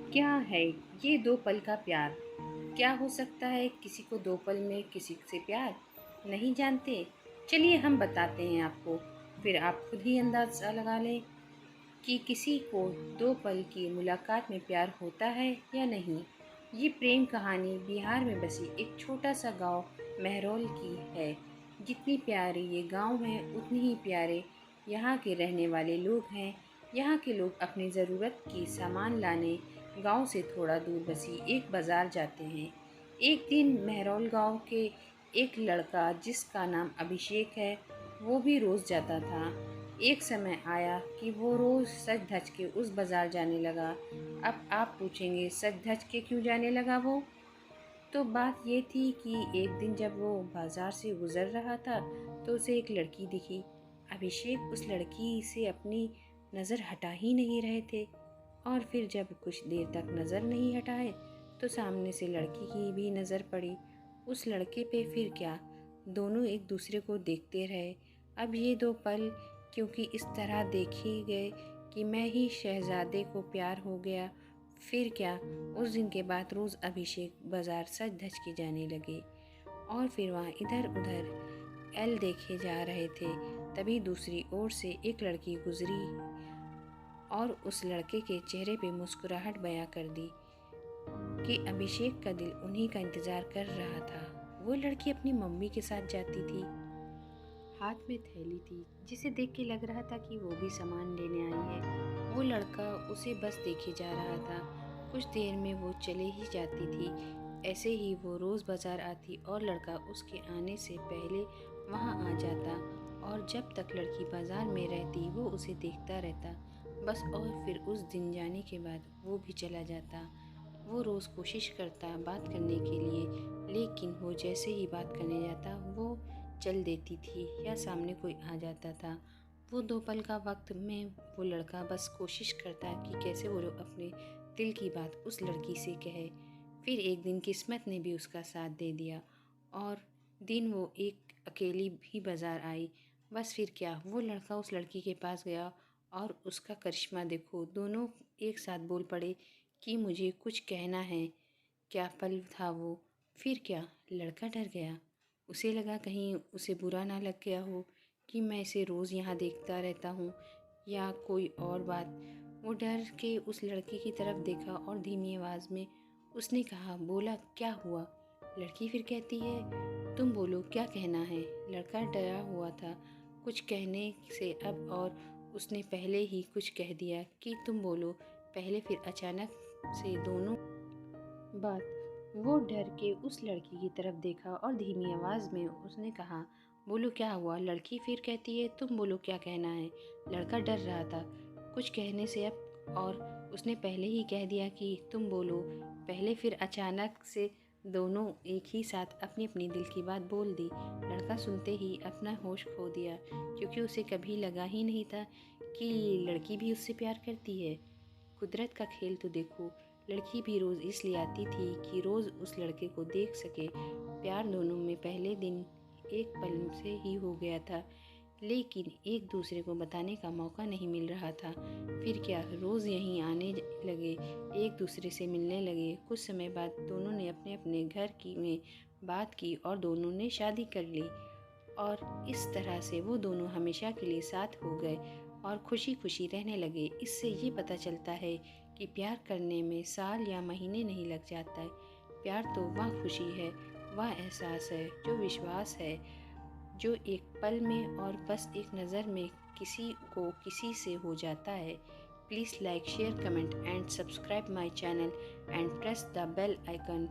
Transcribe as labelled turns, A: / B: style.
A: क्या है ये दो पल का प्यार? क्या हो सकता है किसी को दो पल में किसी से प्यार? नहीं जानते? चलिए हम बताते हैं आपको, फिर आप खुद ही अंदाज़ा लगा लें कि किसी को दो पल की मुलाकात में प्यार होता है या नहीं। ये प्रेम कहानी बिहार में बसी एक छोटा सा गांव महरौल की है। जितनी प्यारी ये गांव है उतनी ही प्यारे यहाँ के रहने वाले लोग हैं। यहाँ के लोग अपनी ज़रूरत की सामान लाने गांव से थोड़ा दूर बसी एक बाज़ार जाते हैं। एक दिन महरौल गांव के एक लड़का जिसका नाम अभिषेक है, वो भी रोज़ जाता था। एक समय आया कि वो रोज़ सज धज के उस बाज़ार जाने लगा। अब आप पूछेंगे सज धज के क्यों जाने लगा वो? तो बात ये थी कि एक दिन जब वो बाज़ार से गुज़र रहा था तो उसे एक लड़की दिखी। अभिषेक उस लड़की से अपनी नज़र हटा ही नहीं रहे थे और फिर जब कुछ देर तक नज़र नहीं हटाए तो सामने से लड़की की भी नज़र पड़ी। उस लड़के पे फिर क्या, दोनों एक दूसरे को देखते रहे। अब ये दो पल क्योंकि इस तरह देखे गए कि मैं ही शहज़ादे को प्यार हो गया। फिर क्या, उस दिन के बाद रोज़ अभिषेक बाज़ार सज धज के जाने लगे और फिर वहाँ इधर उधर एल देखे जा रहे थे। तभी दूसरी ओर से एक लड़की गुजरी और उस लड़के के चेहरे पे मुस्कुराहट बयां कर दी कि अभिषेक का दिल उन्हीं का इंतज़ार कर रहा था। वो लड़की अपनी मम्मी के साथ जाती थी, हाथ में थैली थी जिसे देख के लग रहा था कि वो भी सामान लेने आई है। वो लड़का उसे बस देखे जा रहा था। कुछ देर में वो चले ही जाती थी। ऐसे ही वो रोज़ बाजार आती और लड़का उसके आने से पहले वहाँ आ जाता और जब तक लड़की बाजार में रहती वो उसे देखता रहता बस। और फिर उस दिन जाने के बाद वो भी चला जाता। वो रोज़ कोशिश करता बात करने के लिए, लेकिन वो जैसे ही बात करने जाता वो चल देती थी या सामने कोई आ जाता था। वो दो पल का वक्त में वो लड़का बस कोशिश करता कि कैसे वो लोग अपने दिल की बात उस लड़की से कहे। फिर एक दिन किस्मत ने भी उसका साथ दे दिया और दिन वो एक अकेली भी बाज़ार आई। बस फिर क्या, वो लड़का उस लड़की के पास गया और उसका करिश्मा देखो, दोनों एक साथ बोल पड़े कि मुझे कुछ कहना है। क्या पल था वो! फिर क्या, लड़का डर गया। उसे लगा कहीं उसे बुरा ना लग गया हो कि मैं इसे रोज़ यहाँ देखता रहता हूँ या कोई और बात। वो डर के उस लड़के की तरफ देखा और धीमी आवाज़ में उसने कहा, बोला क्या हुआ? लड़की फिर कहती है, तुम बोलो क्या कहना है। लड़का डरा हुआ था कुछ कहने से अब, और उसने पहले ही कुछ कह दिया कि तुम बोलो पहले। फिर अचानक से दोनों बात, वो डर के उस लड़की की तरफ देखा और धीमी आवाज़ में उसने कहा, बोलो क्या हुआ? लड़की फिर कहती है, तुम बोलो क्या कहना है। लड़का डर रहा था कुछ कहने से अब, और उसने पहले ही कह दिया कि तुम बोलो पहले। फिर अचानक से दोनों एक ही साथ अपनी अपनी दिल की बात बोल दी। लड़का सुनते ही अपना होश खो दिया क्योंकि उसे कभी लगा ही नहीं था कि लड़की भी उससे प्यार करती है। कुदरत का खेल तो देखो, लड़की भी रोज़ इसलिए आती थी कि रोज़ उस लड़के को देख सके। प्यार दोनों में पहले दिन एक पल से ही हो गया था, लेकिन एक दूसरे को बताने का मौका नहीं मिल रहा था। फिर क्या, रोज़ यहीं आने लगे, एक दूसरे से मिलने लगे। कुछ समय बाद दोनों ने अपने अपने घर की में बात की और दोनों ने शादी कर ली और इस तरह से वो दोनों हमेशा के लिए साथ हो गए और खुशी खुशी रहने लगे। इससे ये पता चलता है कि प्यार करने में साल या महीने नहीं लग जाता है। प्यार तो वह खुशी है, वह एहसास है, जो विश्वास है, जो एक पल में और बस एक नज़र में किसी को किसी से हो जाता है। Please like, share, comment and subscribe my channel and press the bell icon